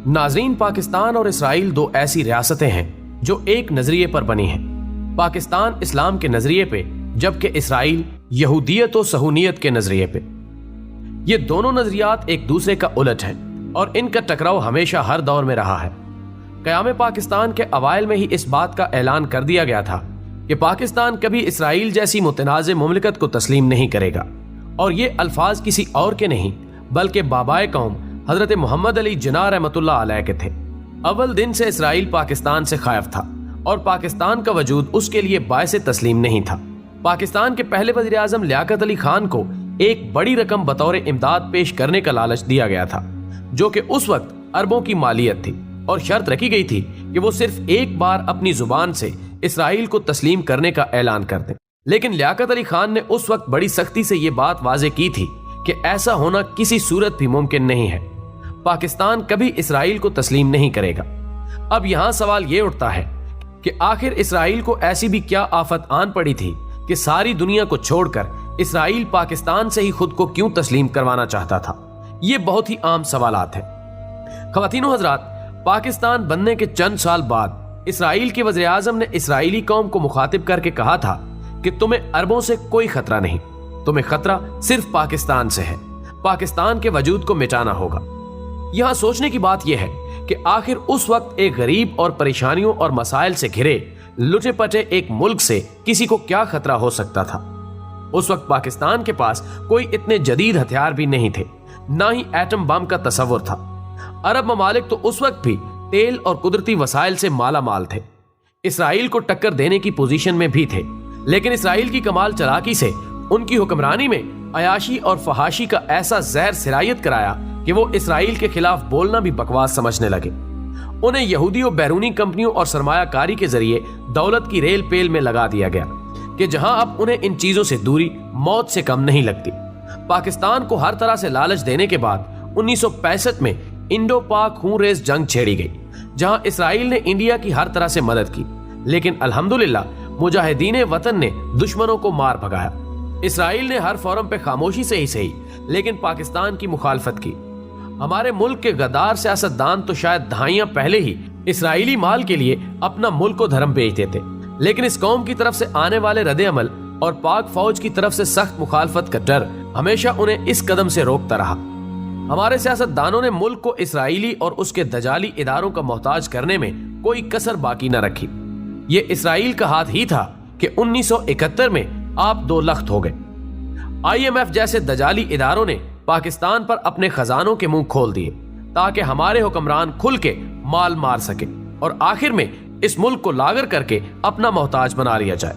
नाजरीन, पाकिस्तान और इसराइल दो ऐसी रियासतें हैं जो एक नजरिए पर बनी हैं। पाकिस्तान इस्लाम के नजरिए पे, जबकि इसराइल यहूदियत और सहूनियत के नजरिए पे। ये दोनों नजरियात एक दूसरे का उलट हैं और इनका टकराव हमेशा हर दौर में रहा है। क़याम पाकिस्तान के अवाइल में ही इस बात का ऐलान कर दिया गया था कि पाकिस्तान कभी इसराइल जैसी मुतनाज़ मुमलिकत को तस्लीम नहीं करेगा, और ये अल्फाज किसी और के नहीं बल्कि बाबाए कौम हजरत मोहम्मद अली जिन्ना रहमतुल्लाह अलैह के थे। अव्वल दिन से इसराइल पाकिस्तान से खायफ था और पाकिस्तान का वजूद उसके लिए बायसे तस्लीम नहीं था। पाकिस्तान के पहले वज़ीर आज़म लियाकत अली खान को एक बड़ी रकम बतौर इमदाद पेश करने का लालच दिया गया था, जो कि उस वक्त अरबों की मालियत थी, और शर्त रखी गई थी कि वो सिर्फ एक बार अपनी जुबान से इसराइल को तस्लीम करने का ऐलान कर दें। लेकिन लियाकत अली खान ने उस वक्त बड़ी सख्ती से ये बात वाज़े की थी कि ऐसा होना किसी सूरत भी मुमकिन नहीं है। पाकिस्तान कभी इसराइल को तस्लीम नहीं करेगा। अब यहां सवाल ये उठता है कि आखिर इसराइल को ऐसी भी क्या आफत आन पड़ी थी कि सारी दुनिया को छोड़कर इसराइल पाकिस्तान से ही खुद को क्यों तस्लीम करवाना चाहता था? ये बहुत ही आम सवालात हैं। ख़वातीनो हज़रात, पाकिस्तान बनने के चंद साल बाद इसराइल के वज़ीर आज़म ने इसराइली कौम को मुखातिब करके कहा था कि तुम्हें अरबों से कोई खतरा नहीं, तुम्हें खतरा सिर्फ पाकिस्तान से है। पाकिस्तान के वजूद को मिटाना होगा। यहां सोचने की बात यह है कि आखिर उस वक्त एक गरीब और परेशानियों और मसाइल से घिरे लुटे पटे एक मुल्क से किसी को क्या खतरा हो सकता था? उस वक्त पाकिस्तान के पास कोई इतने जदीद हथियार भी नहीं थे, ना ही एटम बम का तसव्वुर था। अरब ममालिक तो उस वक्त भी तेल और कुदरती वसाइल से माला माल थे, इसराइल को टक्कर देने की पोजीशन में भी थे। लेकिन इसराइल की कमाल चालाकी से उनकी हुक्मरानी में अयाशी और फहाशी का ऐसा जहर सिरायत कराया कि वो इसराइल के खिलाफ बोलना भी बकवास समझने लगे। उन्हें यहूदी और बैरूनी कंपनियों और सरमायाकारी के जरिए दौलत की रेल पेल में लगा दिया गया कि जहां अब उन्हें इन चीजों से दूरी मौत से कम नहीं लगती। पाकिस्तान को हर तरह से लालच देने के बाद 1965 में इंडो पाक खून रेज जंग छेड़ी गई, जहां इसराइल ने इंडिया की हर तरह से मदद की। लेकिन अल्हम्दुलिल्लाह मुजाहिदीन वतन ने दुश्मनों को मार भगाया। इसराइल ने हर फोरम पे खामोशी से ही सही लेकिन पाकिस्तान की मुखालफत की। हमारे मुल्क के गद्दार सियासतदान तो शायद दहाइयां पहले ही इसराइली माल के लिए अपना मुल्क को धर्म बेच देते, लेकिन इस कौम की तरफ से आने वाले रद्द अमल और पाक फौज की तरफ से सख्त मुखालफत का डर हमेशा उन्हें इस कदम से रोकता रहा। हमारे सियासतदानों ने मुल्क को इसराइली और उसके दजाली इदारों का मोहताज करने में कोई कसर बाकी न रखी। ये इसराइल का हाथ ही था कि 1971 में आप दो लख्त हो गए। IMF जैसे दजाली इदारों ने पाकिस्तान पर अपने खजानों के मुंह खोल दिए ताकि हमारे हुक्मरान खुल के माल मार सके और आखिर में इस मुल्क को लागर करके अपना मोहताज बना लिया जाए।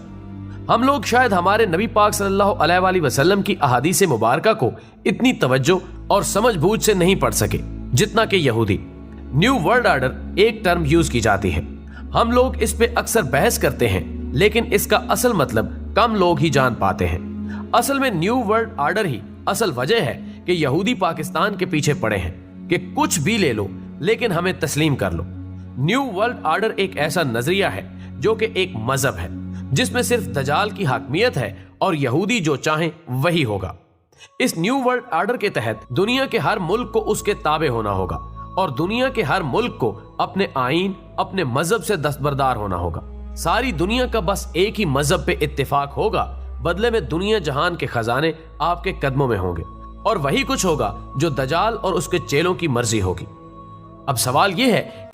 हम लोग शायद हमारे नबी पाक सल्लल्लाहु अलैहि वसल्लम की अहादीस मुबारका को इतनी तवज्जो और समझ बूझ से नहीं पढ़ सके जितना कि यहूदी। न्यू वर्ल्ड ऑर्डर एक टर्म यूज की जाती है, हम लोग इस पे अक्सर बहस करते हैं, लेकिन इसका असल मतलब कम लोग ही जान पाते हैं। असल में न्यू वर्ल्ड ऑर्डर ही असल वजह है कि यहूदी पाकिस्तान के पीछे पड़े हैं कि कुछ भी ले लो लेकिन हमें तस्लीम कर लो। न्यू वर्ल्ड ऑर्डर एक ऐसा नजरिया है जो कि एक मजहब है जिसमें सिर्फ दजाल की हाकमियत है और यहूदी जो चाहें वही होगा। इस न्यू वर्ल्ड ऑर्डर के तहत दुनिया के हर मुल्क को उसके ताबे होना होगा और दुनिया के हर मुल्क को अपने आईन, अपने मजहब से दस्तबरदार होना होगा। सारी दुनिया का बस एक ही मजहब पे इत्तेफाक होगा, बदले में दुनिया जहान के खजाने आपके कदमों में होंगे और वही कुछ होगा जो दजाल और उसके चेलों की मर्जी होगी। अब सवाल यह है